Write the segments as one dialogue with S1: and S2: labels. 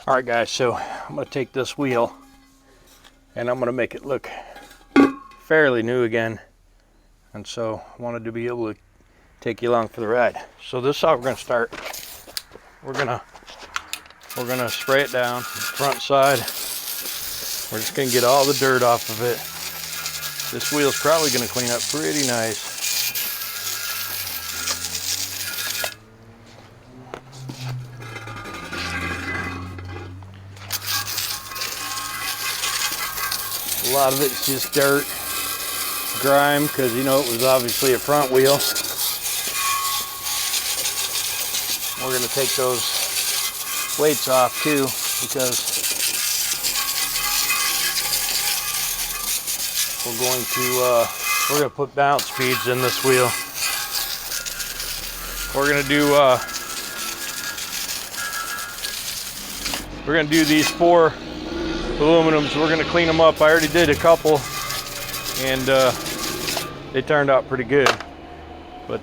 S1: Alright guys, so I'm going to take this wheel and I'm going to make it look fairly new again. And so I wanted to be able to take you along for the ride. So this is how we're going to start. We're gonna spray it down front side. We're just going to get all the dirt off of it. This wheel's probably going to clean up pretty nice. A lot of it's just dirt, grime, because you know it was obviously a front wheel. We're going to take those weights off too, because we're going to put balance speeds in this wheel. We're going to do these 4 aluminums. We're going to clean them up. I already did a couple and they turned out pretty good, but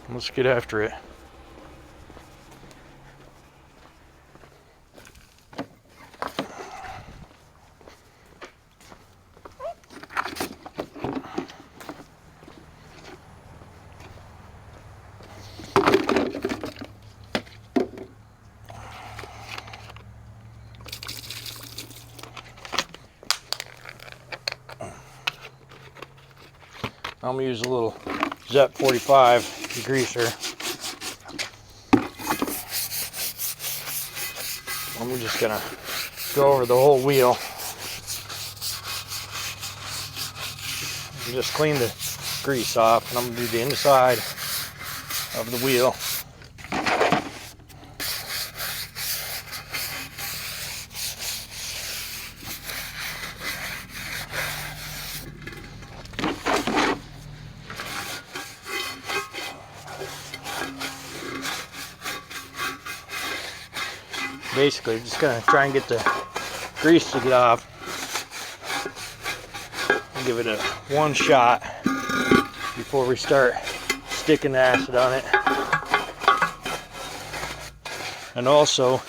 S1: let's get after it. I'm going to use a little ZEP 45 degreaser. I'm just going to go over the whole wheel and just clean the grease off. And I'm going to do the inside of the wheel. Basically, just gonna try and get the grease to get off. And give it a one shot before we start sticking the acid on it. And also,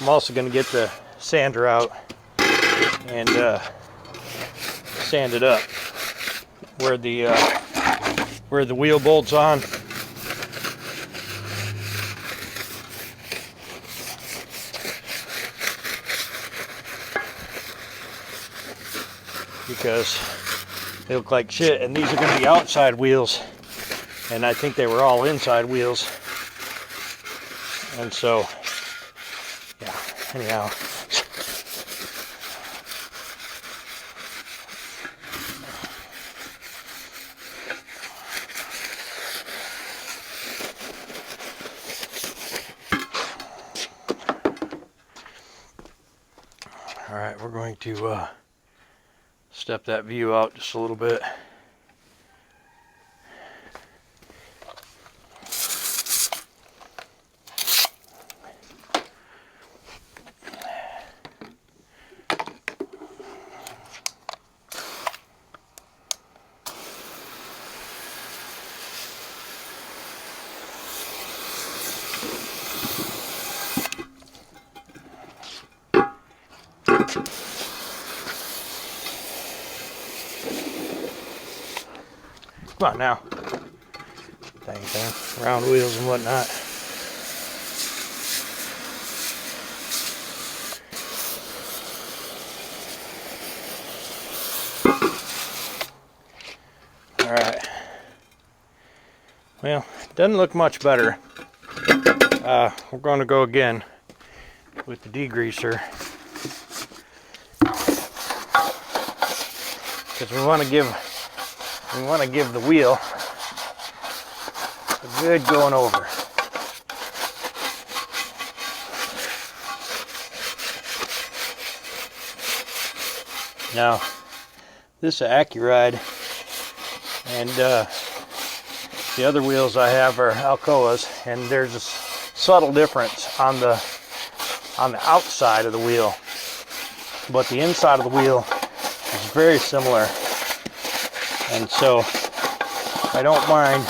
S1: I'm also going to get the sander out and sand it up where the wheel bolts on. Because they look like shit, and these are going to be outside wheels. And I think they were all inside wheels. And so, yeah, anyhow. All right, we're going to step that view out just a little bit. Come on now. Dang thing. Round wheels and whatnot. Alright. Well, doesn't look much better. We're going to go again with the degreaser. Because we want to give the wheel a good going over. Now, this is Accuride, and The other wheels I have are Alcoas, and there's a subtle difference on the outside of the wheel, but the inside of the wheel is very similar, and so I don't mind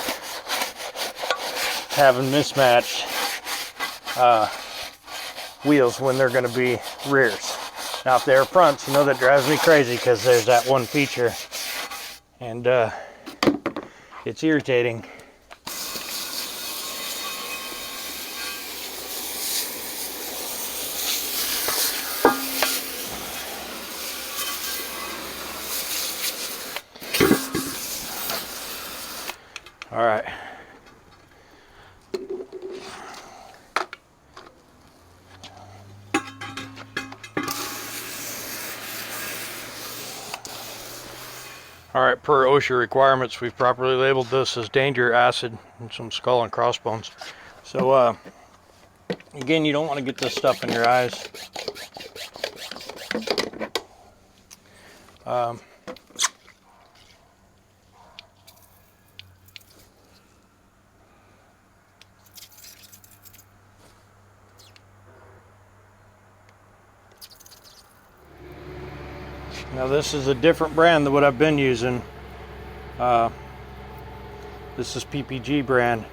S1: having mismatched wheels when they're going to be rears. Now if they're fronts, you know, that drives me crazy because there's that one feature, and it's irritating. All right. All right, per OSHA requirements, we've properly labeled this as danger, acid, and some skull and crossbones. So again, you don't want to get this stuff in your eyes. Now this is a different brand than what I've been using. This is PPG brand.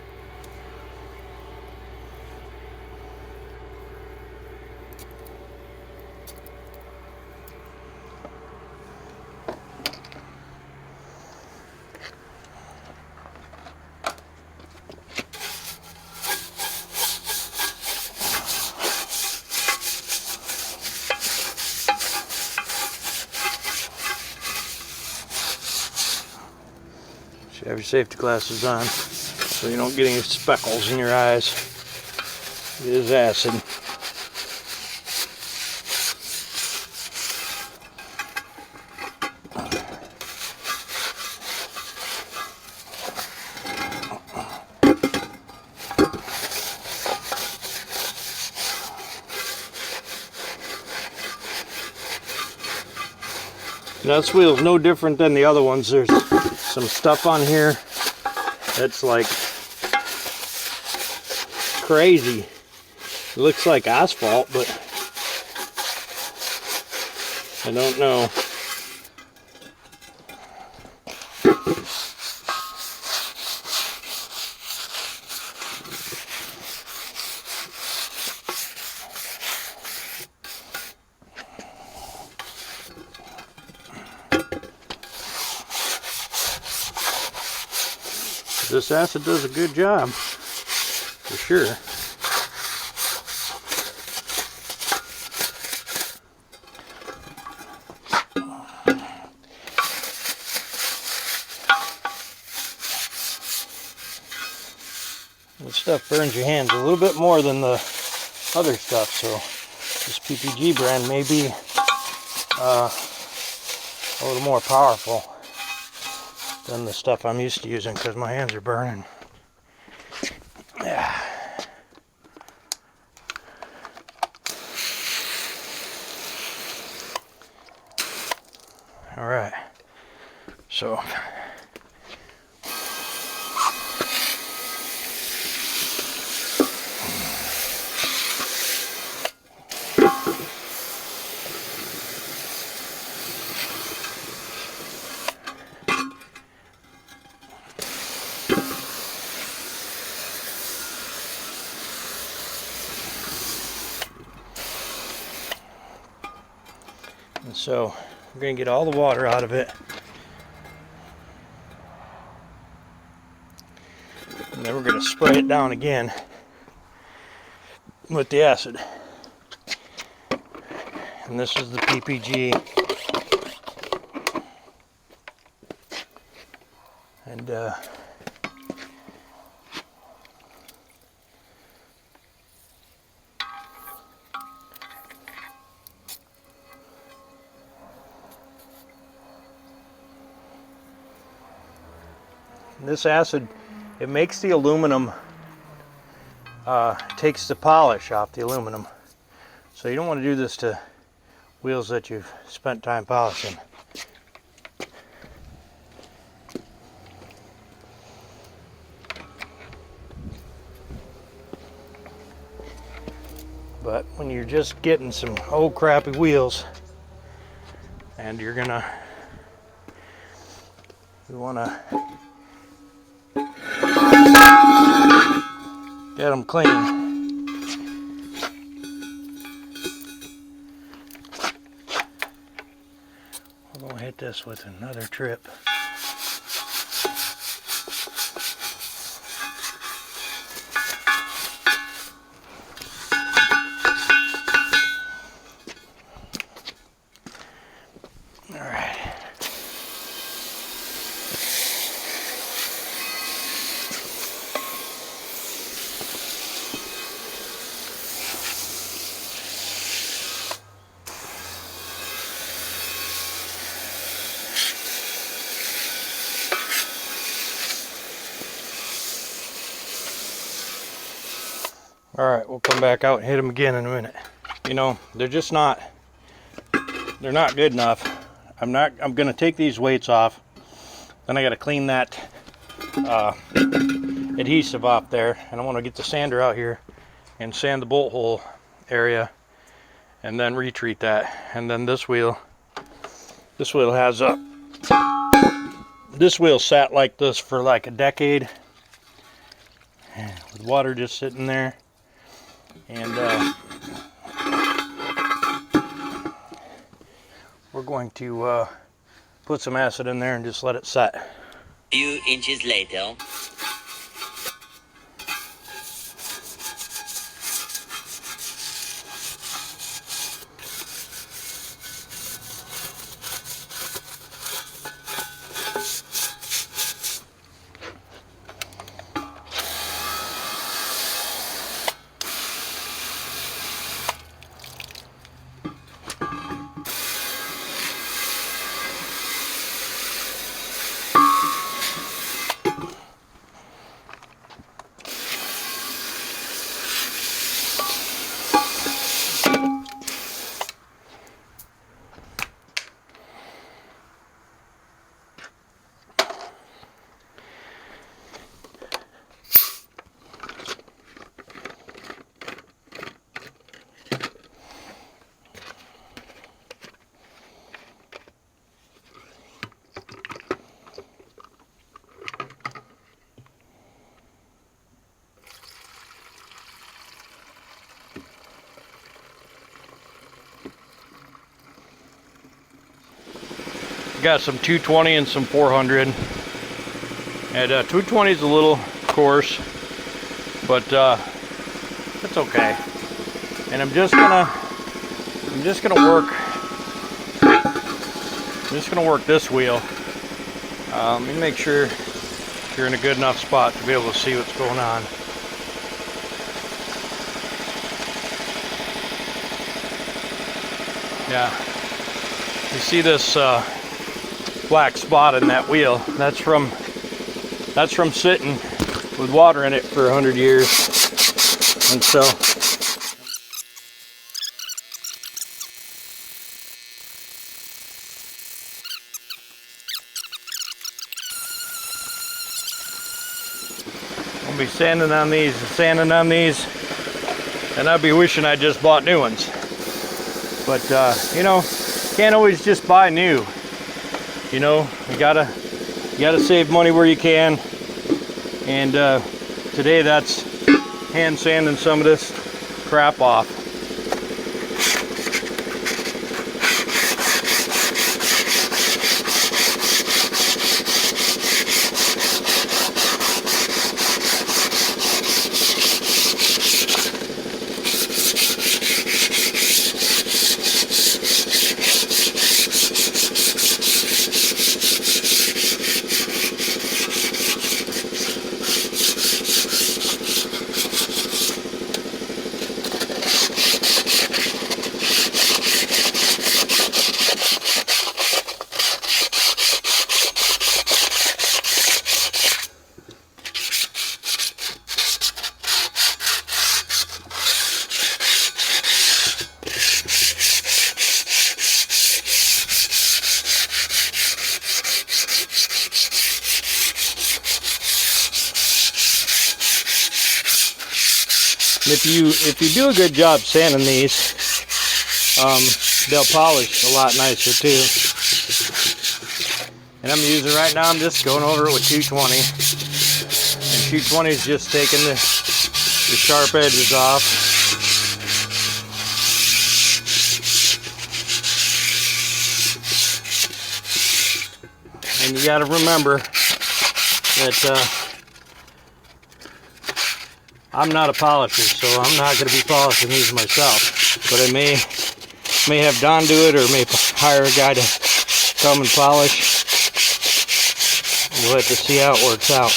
S1: Have your safety glasses on so you don't get any speckles in your eyes. It is acid. Now this wheel is no different than the other ones. There's some stuff on here that's like crazy. It looks like asphalt, but I don't know. This acid does a good job, for sure. This stuff burns your hands a little bit more than the other stuff, so this PPG brand may be a little more powerful than the stuff I'm used to using because my hands are burning. Yeah. All right. So So we're going to get all the water out of it. And then we're going to spray it down again with the acid. And this is the PPG. And this acid, it makes the aluminum, takes the polish off the aluminum. So you don't want to do this to wheels that you've spent time polishing. But when you're just getting some old crappy wheels and you wanna get them clean. I'm gonna hit this with another trip. All right, we'll come back out and hit them again in a minute. You know, they're not good enough. I'm gonna take these weights off. Then I gotta clean that adhesive off there. And I wanna get the sander out here and sand the bolt hole area and then retreat that. And then this wheel has this wheel sat like this for like a decade with water just sitting there. And we're going to put some acid in there and just let it set.
S2: A few inches later.
S1: Got some 220 and some 400, and 220 is a little coarse, but it's okay. And I'm just gonna work this wheel. Let me make sure you're in a good enough spot to be able to see what's going on. Yeah, you see this black spot in that wheel? That's from sitting with water in it for 100 years. And so I'll be sanding on these and sanding on these, and I'll be wishing I just bought new ones. But you know, can't always just buy new. You know, you gotta save money where you can, and today that's hand sanding some of this crap off. If you do a good job sanding these, they'll polish a lot nicer too. And I'm using right now, I'm just going over it with 220. And 220 is just taking the sharp edges off. And you got to remember that I'm not a polisher, so I'm not going to be polishing these myself. But I may have Don do it, or may hire a guy to come and polish. We'll have to see how it works out.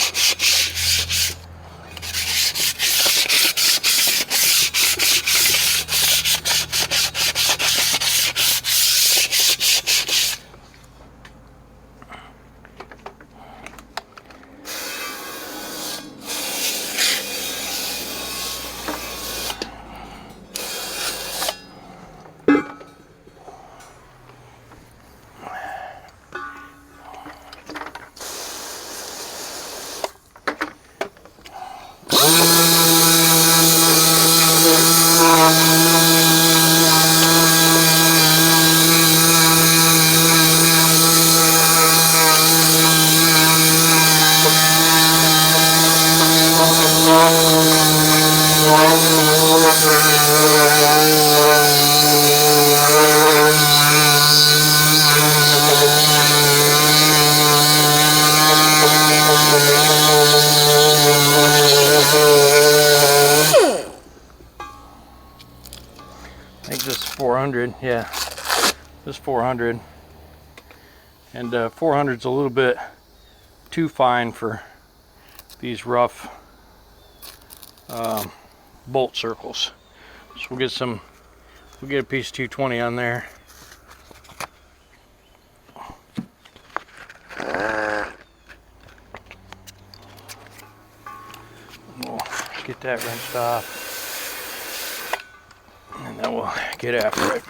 S1: I think this is 400, yeah, this is 400, and 400's a little bit too fine for these rough bolt circles. So we'll get a piece of 220 on there. We'll get that rinsed off. And then we'll get after it.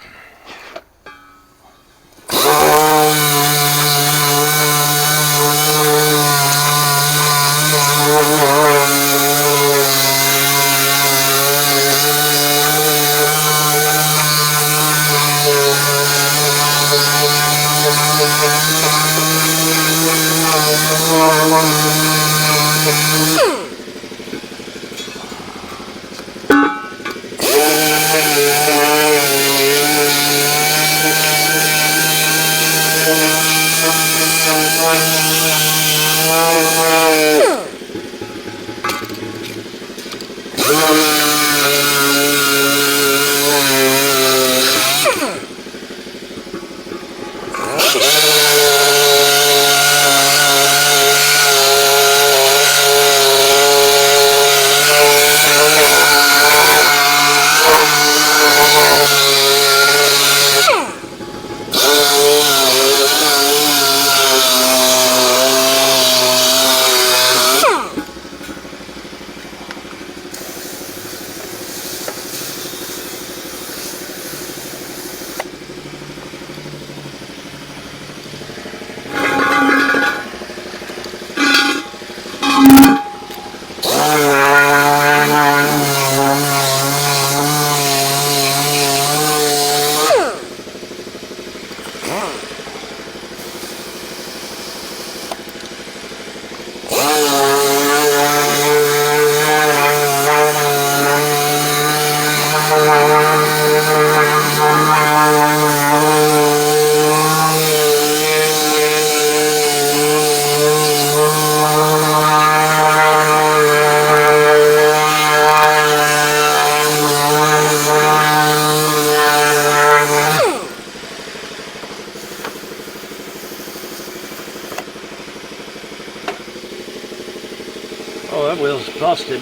S1: Oh, that wheel's busted.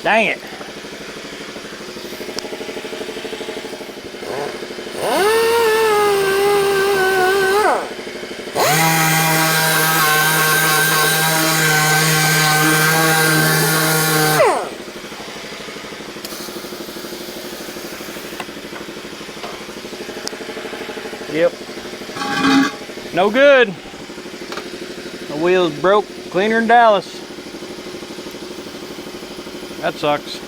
S1: Dang it. Yep. No good. The wheel's broke cleaner than Dallas. That sucks.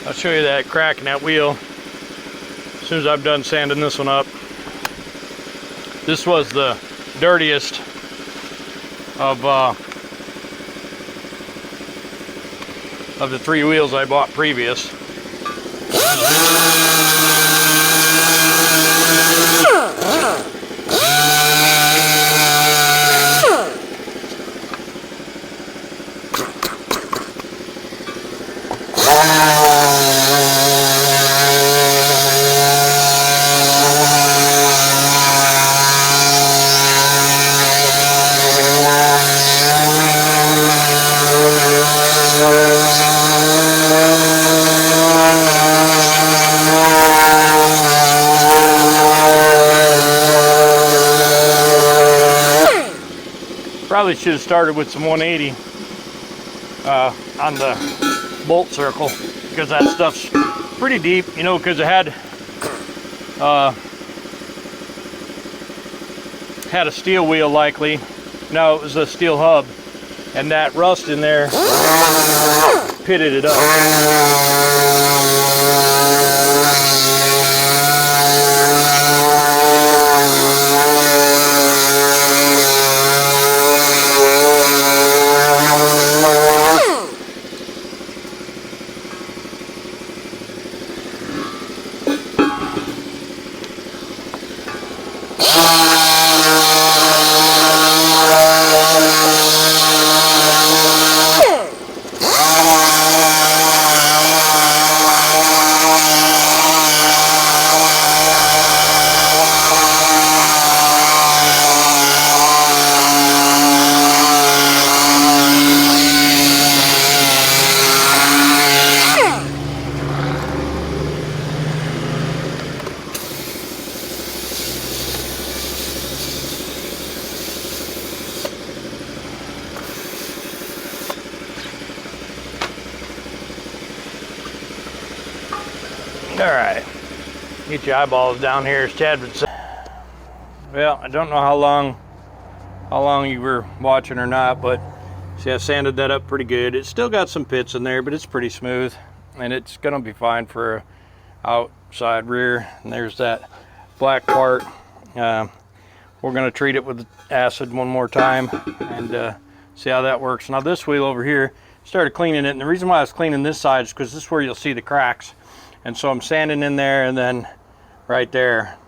S1: I'll show you that crack in that wheel as soon as I'm done sanding this one up. This was the dirtiest of the 3 wheels I bought previous. Probably should have started with some 180 on the bolt circle, because that stuff's pretty deep, you know, because it had a steel wheel likely. No, it was a steel hub, and that rust in there pitted it up. All right, get your eyeballs down here, as Chad would say. Well, I don't know how long you were watching or not, but see, I sanded that up pretty good. It's still got some pits in there, but it's pretty smooth, and it's gonna be fine for a outside rear. And there's that black part. We're gonna treat it with acid one more time and see how that works. Now this wheel over here, started cleaning it, and the reason why I was cleaning this side is because this is where you'll see the cracks. And so I'm sanding in there, and then right there,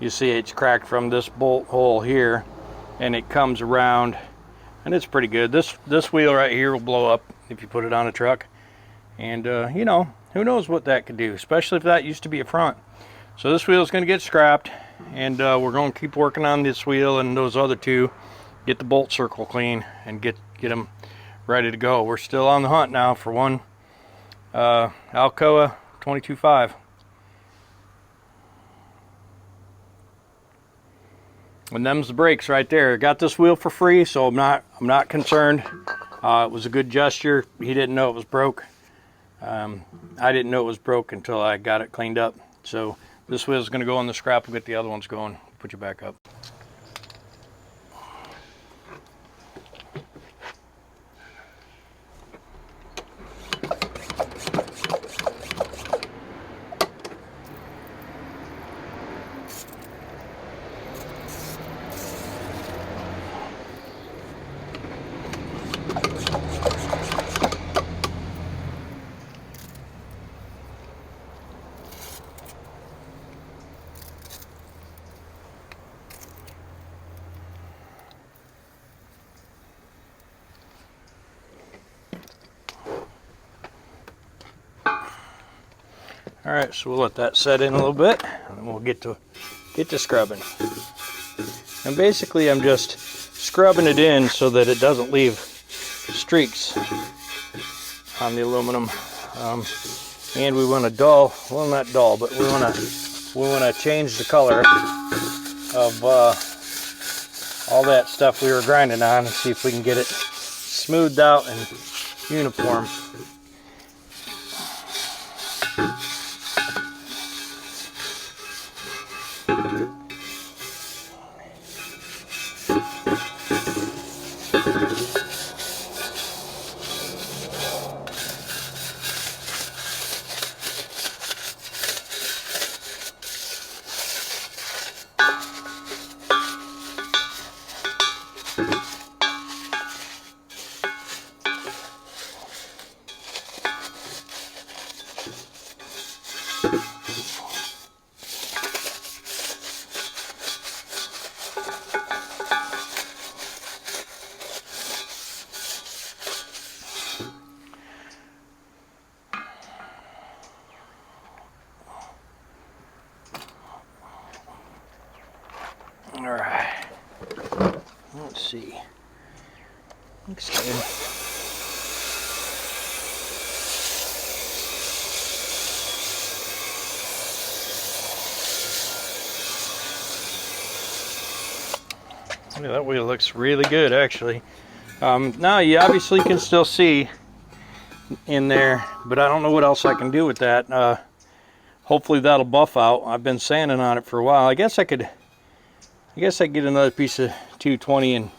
S1: you see it's cracked from this bolt hole here, and it comes around, and it's pretty good. This wheel right here will blow up if you put it on a truck, and you know, who knows what that could do, especially if that used to be a front. So this wheel is going to get scrapped, and we're going to keep working on this wheel and those other two, get the bolt circle clean, and get them ready to go. We're still on the hunt now for one Alcoa 22.5. And them's the brakes right there. Got this wheel for free, so I'm not concerned. It was a good gesture. He didn't know it was broke. I didn't know it was broke until I got it cleaned up. So this wheel's going to go on the scrap. We'll get the other ones going. Put you back up. All right, so we'll let that set in a little bit, and then we'll get to scrubbing. And basically, I'm just scrubbing it in so that it doesn't leave streaks on the aluminum. And we want to dull, well, not dull, but we want to change the color of all that stuff we were grinding on, and see if we can get it smoothed out and uniform. see. Looks good. Yeah, that wheel looks really good, actually. Now you obviously can still see in there, but I don't know what else I can do with that. Hopefully that'll buff out. I've been sanding on it for a while. I guess I could get another piece of 220 and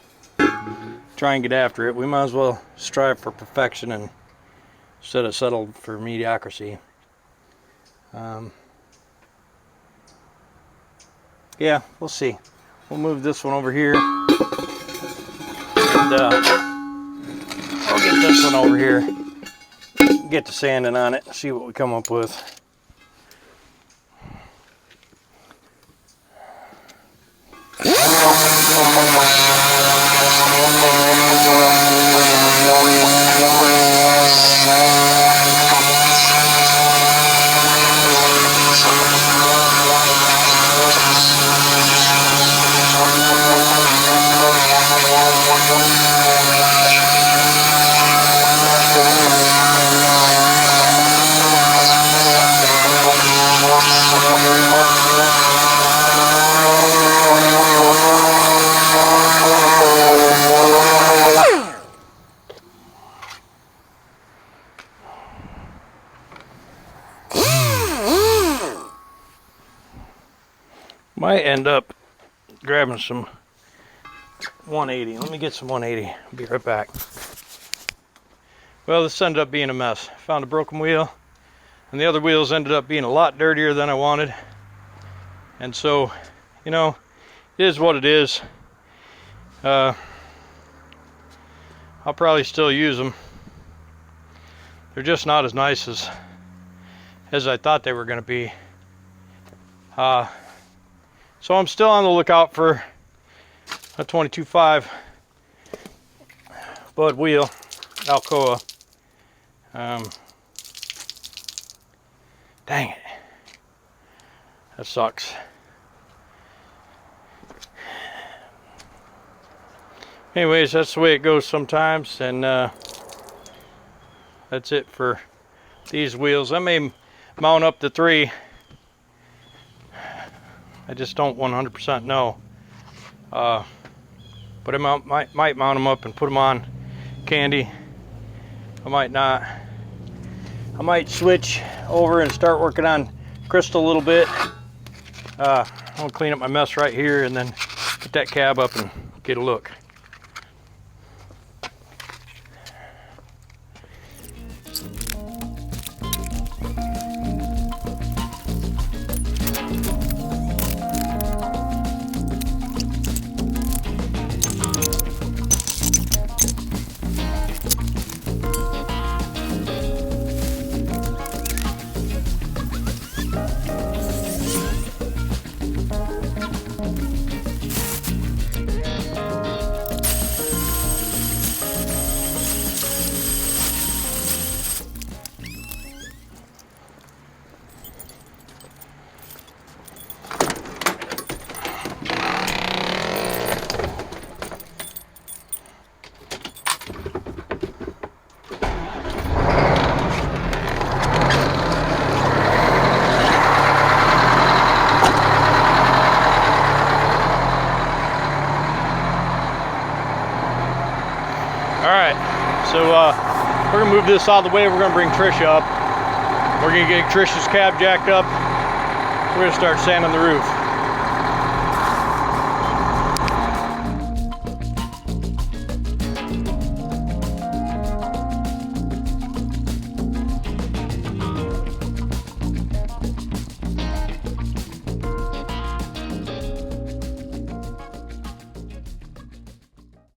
S1: try and get after it. We might as well strive for perfection and instead of settle for mediocrity. Yeah, we'll see. We'll move this one over here, and I'll get this one over here, get to sanding on it, see what we come up with. Might end up grabbing some 180. Let me get some 180. I'll be right back. Well, this ended up being a mess. Found a broken wheel, and the other wheels ended up being a lot dirtier than I wanted. And so, you know, it is what it is. I'll probably still use them. They're just not as nice as I thought they were going to be. So I'm still on the lookout for a 22.5 Bud wheel, Alcoa. Dang it, that sucks. Anyways, that's the way it goes sometimes, and that's it for these wheels. I may mount up the 3. I just don't 100% know. But I might mount them up and put them on Candy. I might not. I might switch over and start working on Crystal a little bit. I'm gonna clean up my mess right here and then put that cab up and get a look. So we're gonna move this out of the way. We're gonna bring Trisha up. We're gonna get Trisha's cab jacked up. We're gonna start sanding the roof.